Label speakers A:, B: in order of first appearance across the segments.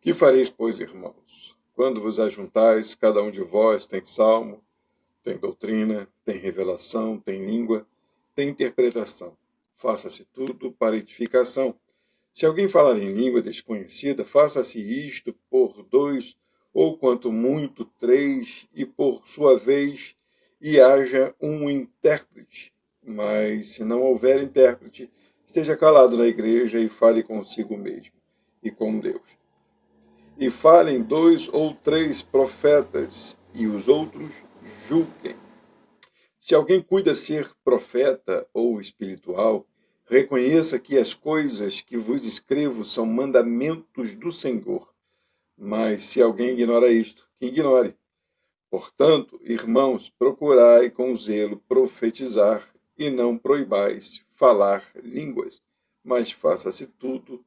A: Que fareis, pois, irmãos? Quando vos ajuntais, cada um de vós tem salmo, tem doutrina, tem revelação, tem língua, tem interpretação. Faça-se tudo para edificação. Se alguém falar em língua desconhecida, faça-se isto por dois, ou quanto muito três, e por sua vez, e haja um intérprete. Mas se não houver intérprete, esteja calado na igreja e fale consigo mesmo e com Deus. E falem dois ou três profetas, e os outros julguem. Se alguém cuida ser profeta ou espiritual, reconheça que as coisas que vos escrevo são mandamentos do Senhor. Mas se alguém ignora isto, que ignore. Portanto, irmãos, procurai com zelo profetizar, e não proibais falar línguas, mas faça-se tudo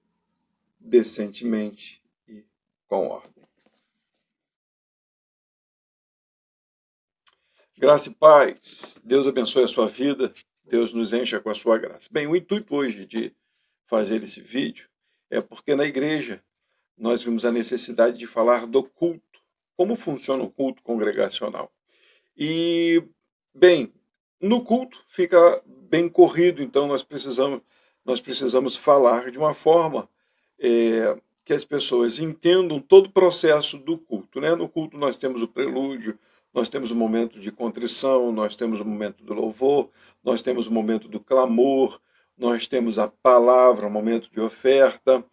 A: decentemente e com ordem. Graça e paz. Deus abençoe a sua vida. Deus nos encha com a sua graça. Bem, o intuito hoje de fazer esse vídeo é porque na igreja nós vimos a necessidade de falar do culto. Como funciona o culto congregacional? E, bem, no culto fica bem corrido, então nós precisamos falar de uma forma que as pessoas entendam todo o processo do culto, né? No culto nós temos o prelúdio, nós temos o momento de contrição, nós temos o momento do louvor, nós temos o momento do clamor, nós temos a palavra, o momento de oferta,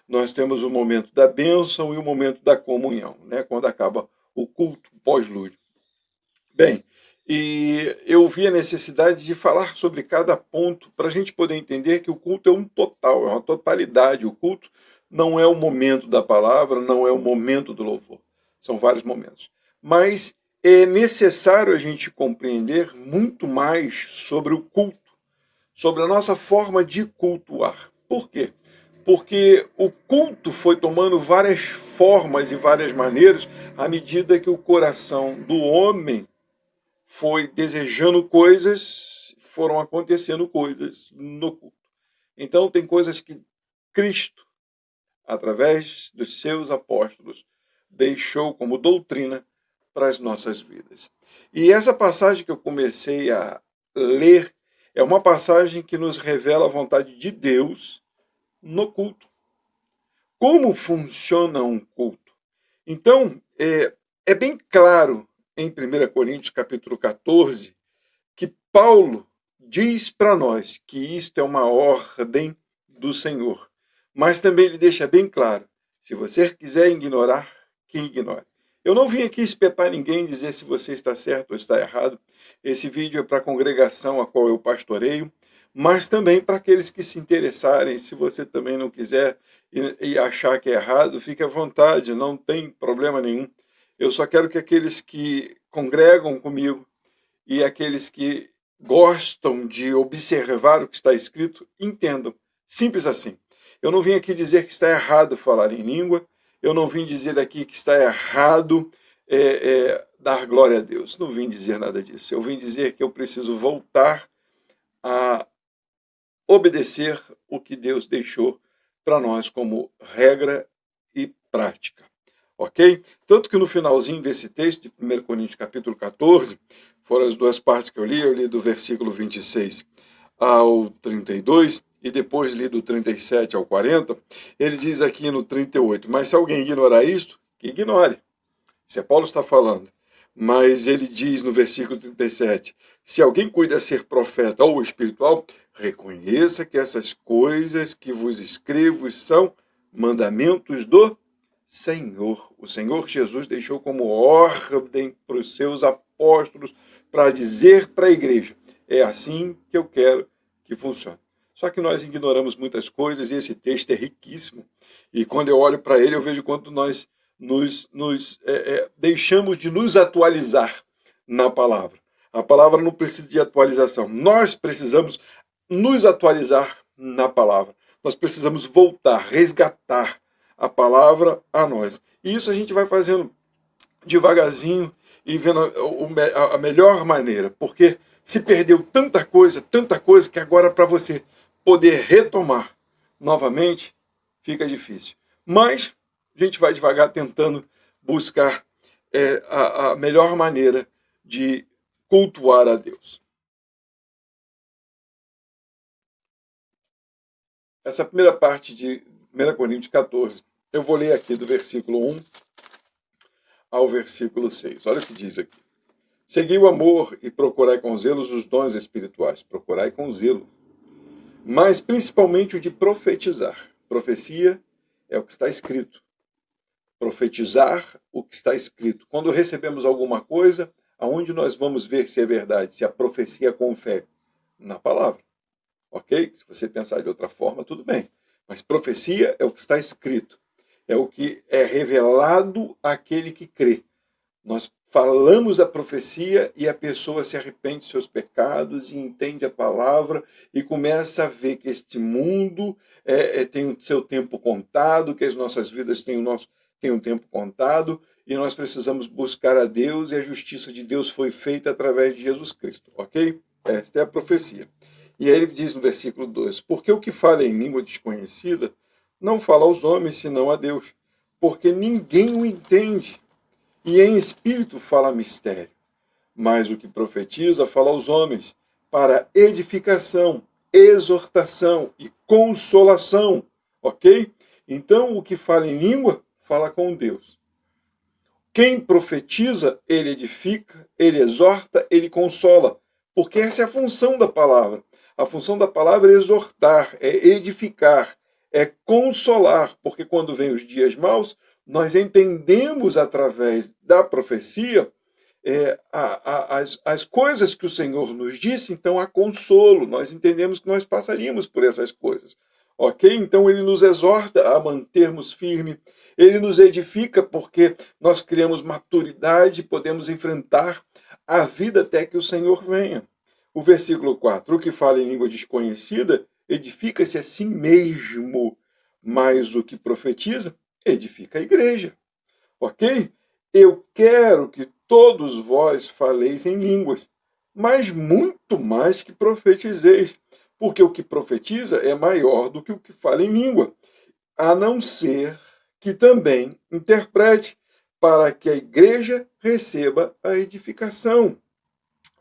A: nós temos o momento da bênção e o momento da comunhão, né? Quando acaba o culto pós-lúdio. Bem, e eu vi a necessidade de falar sobre cada ponto para a gente poder entender que o culto é um total, é uma totalidade. O culto não é o momento da palavra, não é o momento do louvor. São vários momentos. Mas é necessário a gente compreender muito mais sobre o culto, sobre a nossa forma de cultuar. Por quê? Porque o culto foi tomando várias formas e várias maneiras à medida que o coração do homem foi desejando coisas, foram acontecendo coisas no culto. Então, tem coisas que Cristo, através dos seus apóstolos, deixou como doutrina para as nossas vidas. E essa passagem que eu comecei a ler é uma passagem que nos revela a vontade de Deus no culto. Como funciona um culto? Então, é bem claro em 1 Coríntios capítulo 14, que Paulo diz para nós que isto é uma ordem do Senhor. Mas também ele deixa bem claro, se você quiser ignorar, que ignore. Eu não vim aqui espetar ninguém e dizer se você está certo ou está errado. Esse vídeo é para a congregação a qual eu pastoreio, mas também para aqueles que se interessarem. Se você também não quiser e achar que é errado, fique à vontade, não tem problema nenhum. Eu só quero que aqueles que congregam comigo e aqueles que gostam de observar o que está escrito entendam. Simples assim. Eu não vim aqui dizer que está errado falar em língua, eu não vim dizer aqui que está errado dar glória a Deus. Não vim dizer nada disso. Eu vim dizer que eu preciso voltar a obedecer o que Deus deixou para nós como regra e prática. Ok? Tanto que no finalzinho desse texto, de 1 Coríntios capítulo 14, foram as duas partes que eu li do versículo 26 ao 32, e depois li do 37 ao 40, ele diz aqui no 38, mas se alguém ignorar isto, que ignore. Isso é Paulo está falando. Mas ele diz no versículo 37, se alguém cuida ser profeta ou espiritual, reconheça que essas coisas que vos escrevo são mandamentos do Senhor. O Senhor Jesus deixou como ordem para os seus apóstolos para dizer para a igreja, é assim que eu quero que funcione. Só que nós ignoramos muitas coisas e esse texto é riquíssimo. E quando eu olho para ele, eu vejo quanto nós deixamos de nos atualizar na palavra. A palavra não precisa de atualização. Nós precisamos nos atualizar na palavra. Nós precisamos voltar, resgatar a palavra a nós. E isso a gente vai fazendo devagarzinho e vendo a melhor maneira, porque se perdeu tanta coisa, que agora para você poder retomar novamente, fica difícil. Mas a gente vai devagar tentando buscar a melhor maneira de cultuar a Deus. Essa primeira parte de 1 Coríntios 14, eu vou ler aqui do versículo 1 ao versículo 6. Olha o que diz aqui. Segui o amor e procurai com zelo os dons espirituais. Procurai com zelo. Mas principalmente o de profetizar. Profecia é o que está escrito. Profetizar o que está escrito. Quando recebemos alguma coisa, aonde nós vamos ver se é verdade, se a profecia confere? Na palavra. Ok? Se você pensar de outra forma, tudo bem. Mas profecia é o que está escrito. É o que é revelado àquele que crê. Nós falamos a profecia e a pessoa se arrepende dos seus pecados e entende a palavra e começa a ver que este mundo tem o seu tempo contado, que as nossas vidas têm um tempo contado e nós precisamos buscar a Deus e a justiça de Deus foi feita através de Jesus Cristo, ok? Esta é a profecia. E aí ele diz no versículo 2, porque o que fala em língua desconhecida não fala aos homens, senão a Deus, porque ninguém o entende. E em espírito fala mistério, mas o que profetiza fala aos homens, para edificação, exortação e consolação, ok? Então, o que fala em língua, fala com Deus. Quem profetiza, ele edifica, ele exorta, ele consola, porque essa é a função da palavra. A função da palavra é exortar, é edificar, é consolar, porque quando vem os dias maus, nós entendemos através da profecia as coisas que o Senhor nos disse, então há consolo, nós entendemos que nós passaríamos por essas coisas, ok? Então ele nos exorta a mantermos firme, ele nos edifica porque nós criamos maturidade, podemos enfrentar a vida até que o Senhor venha. O versículo 4, o que fala em língua desconhecida, edifica-se a si mesmo, mas o que profetiza, edifica a igreja, ok? Eu quero que todos vós faleis em línguas, mas muito mais que profetizeis, porque o que profetiza é maior do que o que fala em língua, a não ser que também interprete, para que a igreja receba a edificação.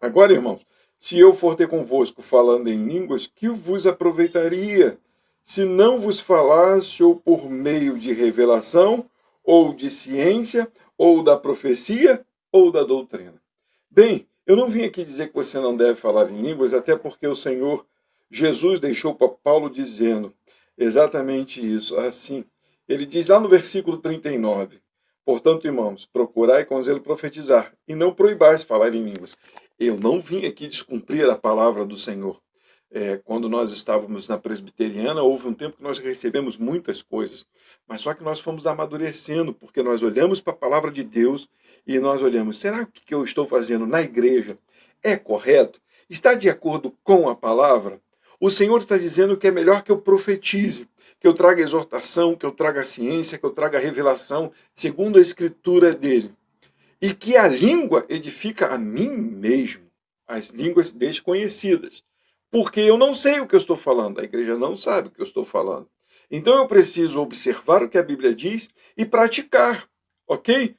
A: Agora, irmãos, se eu for ter convosco falando em línguas, que vos aproveitaria? Se não vos falasse ou por meio de revelação, ou de ciência, ou da profecia, ou da doutrina. Bem, eu não vim aqui dizer que você não deve falar em línguas, até porque o Senhor Jesus deixou para Paulo dizendo exatamente isso, assim. Ele diz lá no versículo 39, portanto, irmãos, procurai com zelo profetizar, e não proibais falar em línguas. Eu não vim aqui descumprir a palavra do Senhor. Quando nós estávamos na presbiteriana, houve um tempo que nós recebemos muitas coisas, mas só que nós fomos amadurecendo, porque nós olhamos para a palavra de Deus e nós olhamos, será que o que eu estou fazendo na igreja é correto? Está de acordo com a palavra? O Senhor está dizendo que é melhor que eu profetize, que eu traga exortação, que eu traga ciência, que eu traga revelação, segundo a escritura dele. E que a língua edifica a mim mesmo, as línguas desconhecidas. Porque eu não sei o que eu estou falando, a igreja não sabe o que eu estou falando. Então eu preciso observar o que a Bíblia diz e praticar, ok?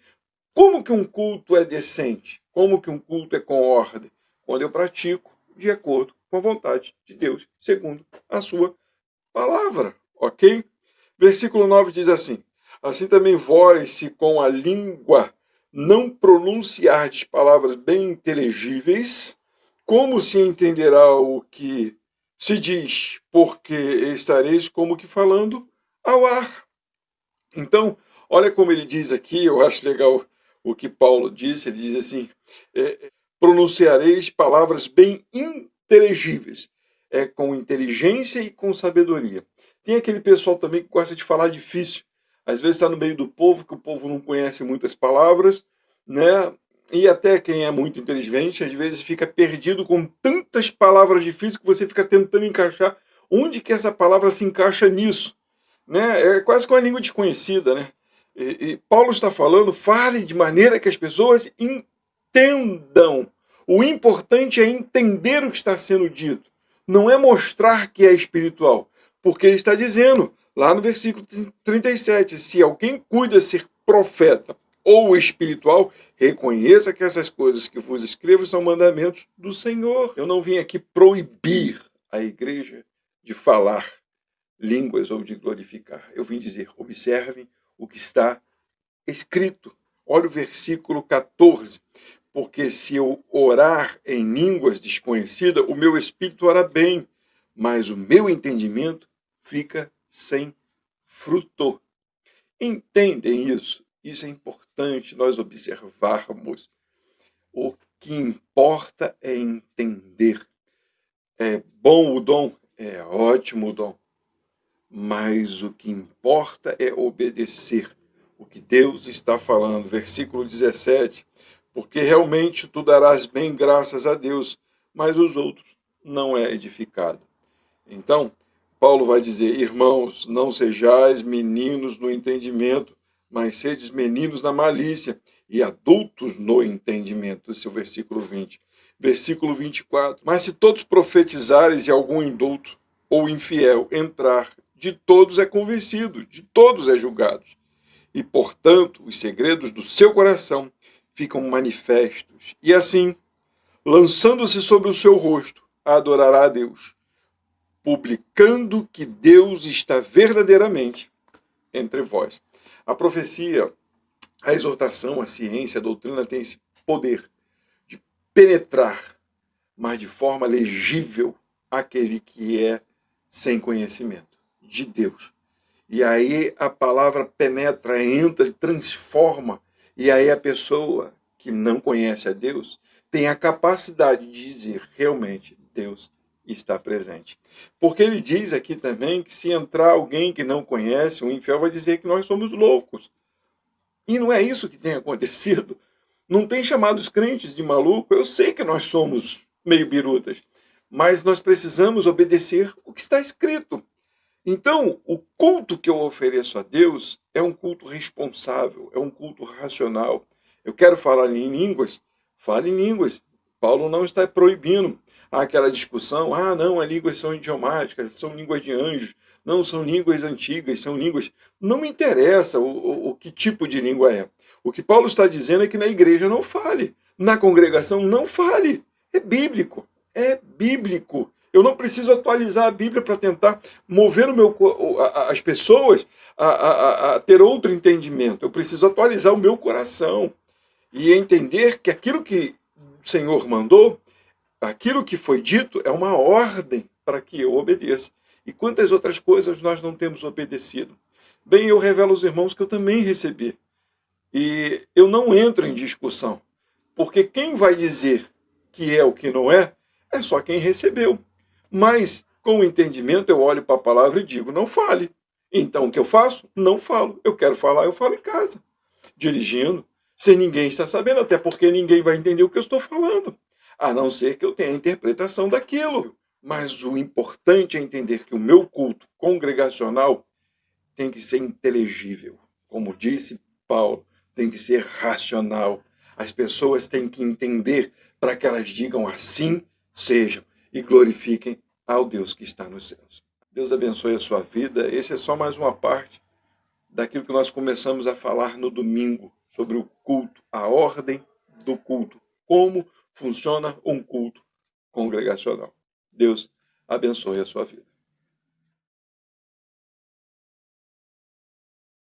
A: Como que um culto é decente? Como que um culto é com ordem? Quando eu pratico de acordo com a vontade de Deus, segundo a sua palavra, ok? Versículo 9 diz assim, assim também vós, se com a língua não pronunciardes palavras bem inteligíveis, como se entenderá o que se diz? Porque estareis como que falando ao ar. Então, olha como ele diz aqui, eu acho legal o que Paulo disse, ele diz assim, pronunciareis palavras bem inteligíveis, com inteligência e com sabedoria. Tem aquele pessoal também que gosta de falar difícil, às vezes está no meio do povo, que o povo não conhece muitas palavras, né? E até quem é muito inteligente, às vezes fica perdido com tantas palavras difíceis que você fica tentando encaixar onde que essa palavra se encaixa nisso, né? É quase com a língua desconhecida, né? E Paulo está falando, fale de maneira que as pessoas entendam. O importante é entender o que está sendo dito, não é mostrar que é espiritual, porque ele está dizendo, Lá no versículo 37, se alguém cuida ser profeta ou espiritual, reconheça que essas coisas que vos escrevo são mandamentos do Senhor. Eu não vim aqui proibir a igreja de falar línguas ou de glorificar. Eu vim dizer, observem o que está escrito. Olha o versículo 14. Porque se eu orar em línguas desconhecidas, o meu espírito ora bem, mas o meu entendimento fica sem fruto. Entendem isso? Isso é importante nós observarmos. O que importa é entender. É bom o dom? É ótimo o dom. Mas o que importa é obedecer o que Deus está falando. Versículo 17. Porque realmente tu darás bem graças a Deus, mas os outros não é edificado. Então, Paulo vai dizer, irmãos, não sejais meninos no entendimento, mas sedes meninos na malícia e adultos no entendimento. Esse é o versículo 20. Versículo 24. Mas se todos profetizares e algum indulto ou infiel entrar, de todos é convencido, de todos é julgado. E, portanto, os segredos do seu coração ficam manifestos. E assim, lançando-se sobre o seu rosto, adorará a Deus, publicando que Deus está verdadeiramente entre vós. A profecia, a exortação, a ciência, a doutrina tem esse poder de penetrar, mas de forma legível, aquele que é sem conhecimento de Deus. E aí a palavra penetra, entra, transforma. E aí a pessoa que não conhece a Deus tem a capacidade de dizer, realmente, Deus está presente. Porque ele diz aqui também que se entrar alguém que não conhece, um infiel vai dizer que nós somos loucos. E não é isso que tem acontecido. Não tem chamado os crentes de maluco. Eu sei que nós somos meio birutas, mas nós precisamos obedecer o que está escrito. Então, o culto que eu ofereço a Deus é um culto responsável, é um culto racional. Eu quero falar em línguas, fale em línguas. Paulo não está proibindo. Há aquela discussão, não, as línguas são idiomáticas, são línguas de anjos, não são línguas antigas, são línguas... Não me interessa o que tipo de língua é. O que Paulo está dizendo é que na igreja não fale, na congregação não fale. É bíblico, é bíblico. Eu não preciso atualizar a Bíblia para tentar mover as pessoas a ter outro entendimento. Eu preciso atualizar o meu coração e entender que aquilo que o Senhor mandou, aquilo que foi dito, é uma ordem para que eu obedeça. E quantas outras coisas nós não temos obedecido? Bem, eu revelo aos irmãos que eu também recebi. E eu não entro em discussão, porque quem vai dizer que é o que não é só quem recebeu. Mas, com o entendimento, eu olho para a palavra e digo, não fale. Então, o que eu faço? Não falo. Eu quero falar, eu falo em casa, dirigindo, sem ninguém estar sabendo, até porque ninguém vai entender o que eu estou falando, a não ser que eu tenha a interpretação daquilo. Mas o importante é entender que o meu culto congregacional tem que ser inteligível. Como disse Paulo, tem que ser racional. As pessoas têm que entender para que elas digam assim sejam e glorifiquem ao Deus que está nos céus. Deus abençoe a sua vida. Esse é só mais uma parte daquilo que nós começamos a falar no domingo, sobre o culto, a ordem do culto, como funciona um culto congregacional. Deus abençoe a sua vida.